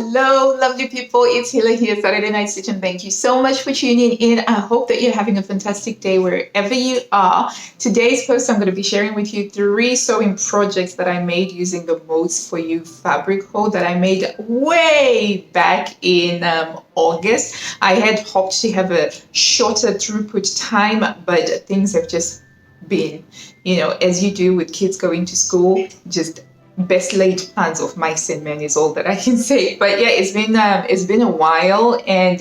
Hello, lovely people. It's Hila here, Saturday Night Stitch, and thank you so much for tuning in. I hope that you're having a fantastic day wherever you are. Today's post, I'm going to be sharing with you 3 sewing projects that I made using the Modes4U fabric hold that I made way back in August. I had hoped to have a shorter throughput time, but things have just been, as you do with kids going to school, just best laid plans of mice and men is all that I can say. But yeah, it's been a while, and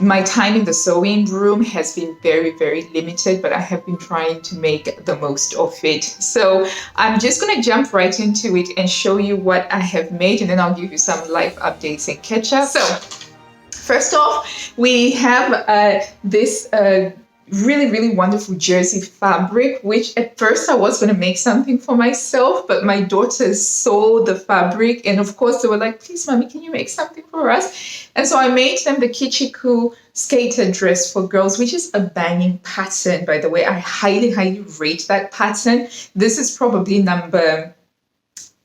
my time in the sewing room has been very, very limited, but I have been trying to make the most of it. So I'm just going to jump right into it and show you what I have made, and then I'll give you some life updates and catch up. So first off, we have this really, really wonderful jersey fabric, which at first I was going to make something for myself, but my daughters saw the fabric, and of course they were like, please mommy, can you make something for us? And so I made them the Kichiku skater dress for girls, which is a banging pattern, by the way. I highly, highly rate that pattern. This is probably number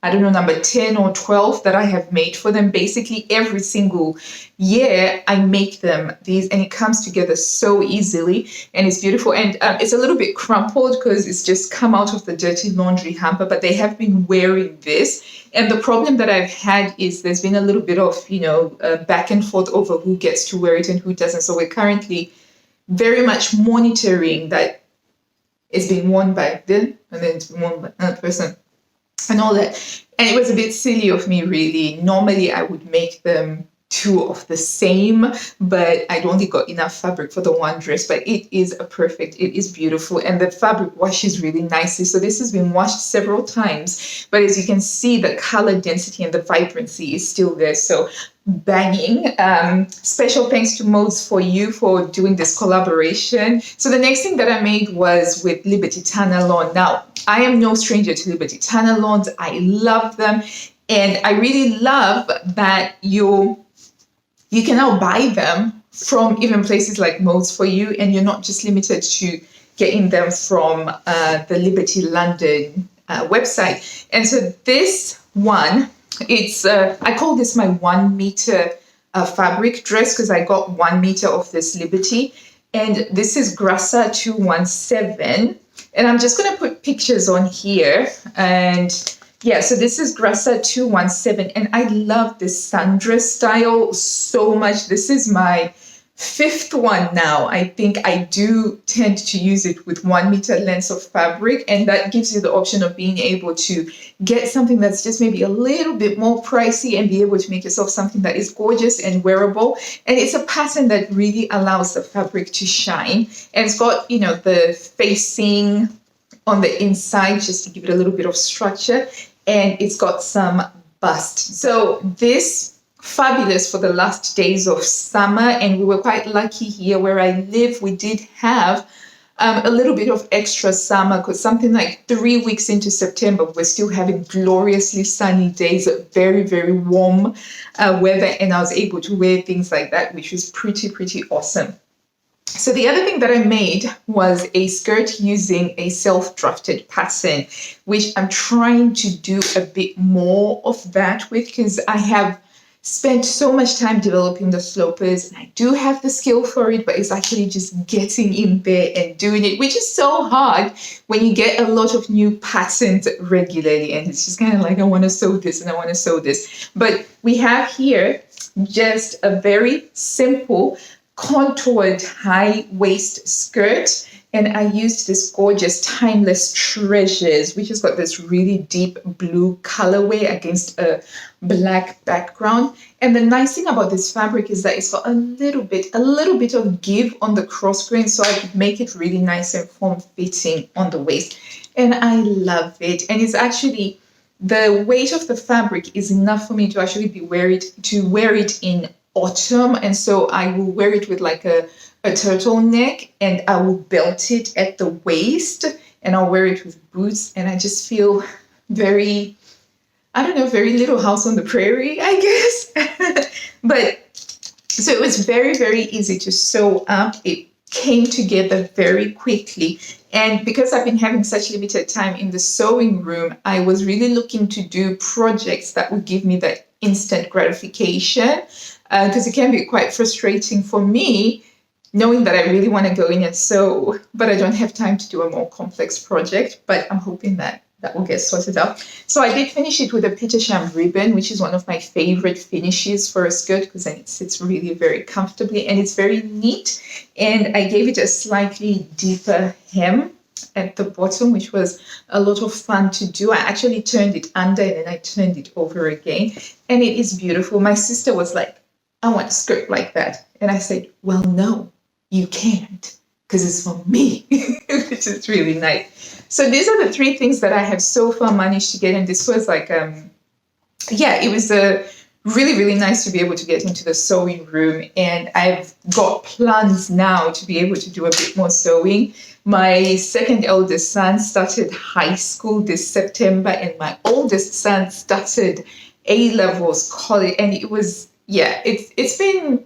10 or 12 that I have made for them. Basically every single year I make them these, and it comes together so easily, and it's beautiful. And it's a little bit crumpled because it's just come out of the dirty laundry hamper, but they have been wearing this. And the problem that I've had is there's been a little bit of, back and forth over who gets to wear it and who doesn't. So we're currently very much monitoring that it's being worn by them and then it's been worn by another person and all that. And it was a bit silly of me, really. Normally I would make them 2 of the same, but I'd only got enough fabric for the one dress. But it is it is beautiful, and the fabric washes really nicely. So this has been washed several times, but as you can see, the color density and the vibrancy is still there. So banging. Special thanks to Modes4U for doing this collaboration. So the next thing that I made was with Liberty Tanalon. Now, I am no stranger to Liberty Tanalons. I love them, and I really love that you can now buy them from even places like Modes4U, and you're not just limited to getting them from the Liberty London website. And so this one, I call this my 1 meter fabric dress because I got 1 meter of this Liberty, and this is Grassa 217, and I'm just going to put pictures on here. And yeah, so this is Grassa 217, and I love this sundress style so much. This is my 5th one now. I think I do tend to use it with 1 meter lengths of fabric, and that gives you the option of being able to get something that's just maybe a little bit more pricey and be able to make yourself something that is gorgeous and wearable. And it's a pattern that really allows the fabric to shine, and it's got, the facing on the inside just to give it a little bit of structure, and it's got some bust. So this fabulous for the last days of summer, and we were quite lucky here where I live. We did have a little bit of extra summer, because something like 3 weeks into September, we're still having gloriously sunny days, very, very warm weather, and I was able to wear things like that, which was pretty, pretty awesome. So the other thing that I made was a skirt using a self-drafted pattern, which I'm trying to do a bit more of that with, because I have spent so much time developing the slopers, and I do have the skill for it, but it's actually just getting in there and doing it, which is so hard when you get a lot of new patterns regularly, and it's just kind of like, I want to sew this and I want to sew this. But we have here just a very simple contoured high waist skirt, and I used this gorgeous Timeless Treasures, which has got this really deep blue colorway against a black background. And the nice thing about this fabric is that it's got a little bit of give on the cross grain, so I could make it really nice and form-fitting on the waist. And I love it. And it's actually, the weight of the fabric is enough for me to actually wear it in autumn, and so I will wear it with like a turtleneck, and I will belt it at the waist, and I'll wear it with boots, and I just feel very Little House on the Prairie, I guess. But so it was very, very easy to sew up. It came together very quickly, And because I've been having such limited time in the sewing room, I was really looking to do projects that would give me that instant gratification, because it can be quite frustrating for me knowing that I really want to go in and sew, but I don't have time to do a more complex project. But I'm hoping that that will get sorted out. So I did finish it with a Petersham ribbon, which is one of my favorite finishes for a skirt, because then it sits really very comfortably and it's very neat. And I gave it a slightly deeper hem at the bottom, which was a lot of fun to do. I actually turned it under and then I turned it over again, and it is beautiful. My sister was like, I want a skirt like that. And I said, well, no, you can't, because it's for me, which is really nice. So these are the three things that I have so far managed to get. And this was like, it was really nice to be able to get into the sewing room. And I've got plans now to be able to do a bit more sewing. My second eldest son started high school this September, and my oldest son started A-levels college. And it was, it's been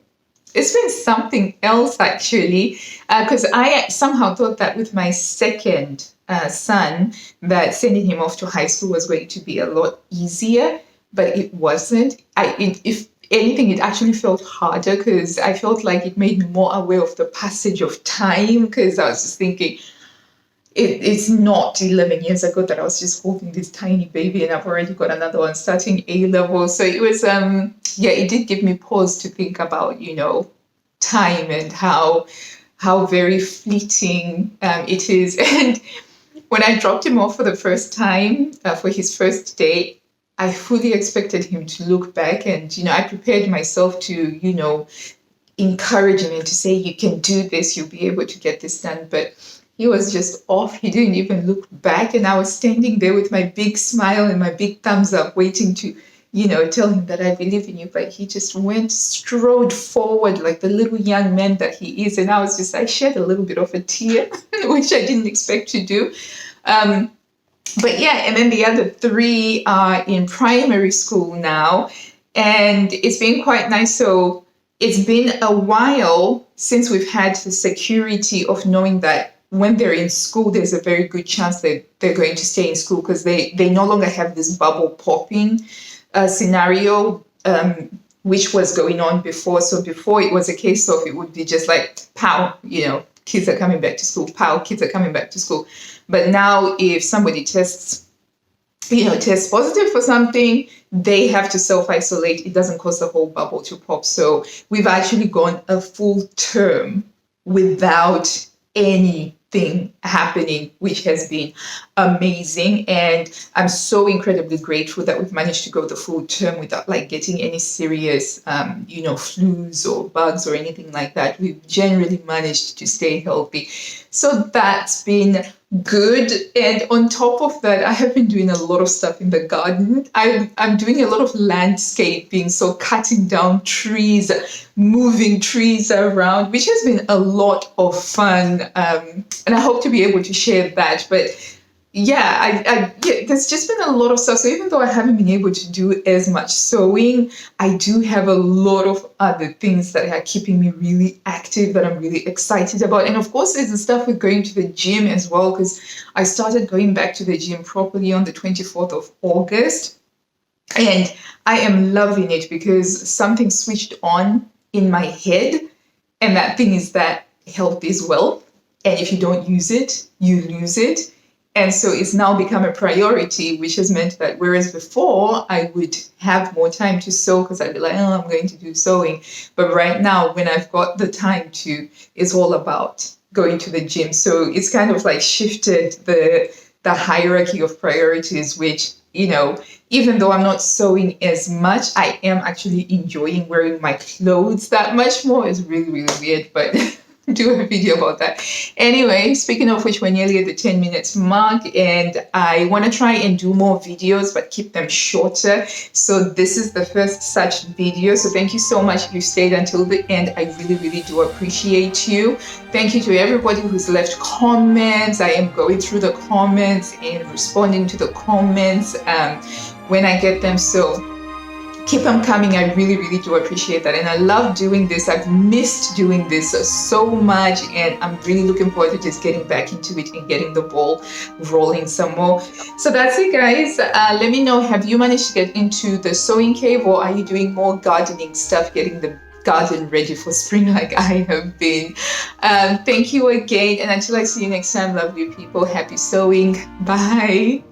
something else, actually, because I somehow thought that with my second son, that sending him off to high school was going to be a lot easier, but it wasn't. If anything, it actually felt harder, because I felt like it made me more aware of the passage of time, because I was just thinking, it's not 11 years ago that I was just holding this tiny baby, and I've already got another one starting A-level. So it was, it did give me pause to think about, time and how very fleeting it is. And when I dropped him off for the first time, for his first day, I fully expected him to look back, and, I prepared myself to, encourage him and to say, you can do this, you'll be able to get this done. But he was just off. He didn't even look back. And I was standing there with my big smile and my big thumbs up, waiting to, tell him that I believe in you. But he just strode forward like the little young man that he is. And I shed a little bit of a tear, which I didn't expect to do. And then the other three are in primary school now. And it's been quite nice. So it's been a while since we've had the security of knowing that when they're in school, there's a very good chance that they're going to stay in school, because they no longer have this bubble popping scenario, which was going on before. So before, it was a case of it would be just like, pow, kids are coming back to school, pow, kids are coming back to school. But now if somebody tests positive for something, they have to self-isolate. It doesn't cause the whole bubble to pop. So we've actually gone a full term without anything happening, which has been amazing. And I'm so incredibly grateful that we've managed to go the full term without like getting any serious, flus or bugs or anything like that. We've generally managed to stay healthy. So that's been good. And on top of that, I have been doing a lot of stuff in the garden. I'm doing a lot of landscaping, so cutting down trees, moving trees around, which has been a lot of fun. And I hope to be able to share that. But there's just been a lot of stuff. So even though I haven't been able to do as much sewing, I do have a lot of other things that are keeping me really active, that I'm really excited about. And of course, there's the stuff with going to the gym as well, because I started going back to the gym properly on the 24th of August. And I am loving it, because something switched on in my head. And that thing is that health is wealth. And if you don't use it, you lose it. And so it's now become a priority, which has meant that whereas before I would have more time to sew, because I'd be like, I'm going to do sewing. But right now, when I've got the time to, it's all about going to the gym. So it's kind of like shifted the hierarchy of priorities, which, even though I'm not sewing as much, I am actually enjoying wearing my clothes that much more. It's really, really weird, but do a video about that. Anyway, speaking of which, we're nearly at the 10 minutes mark, and I want to try and do more videos, but keep them shorter. So this is the first such video. So thank you so much if you stayed until the end. I really, really do appreciate you. Thank you to everybody who's left comments. I am going through the comments and responding to the comments when I get them. So Keep them coming. I really, really do appreciate that. And I love doing this. I've missed doing this so much. And I'm really looking forward to just getting back into it and getting the ball rolling some more. So that's it, guys. Let me know, have you managed to get into the sewing cave, or are you doing more gardening stuff, getting the garden ready for spring like I have been? Thank you again. And until I see you next time, lovely people, happy sewing. Bye.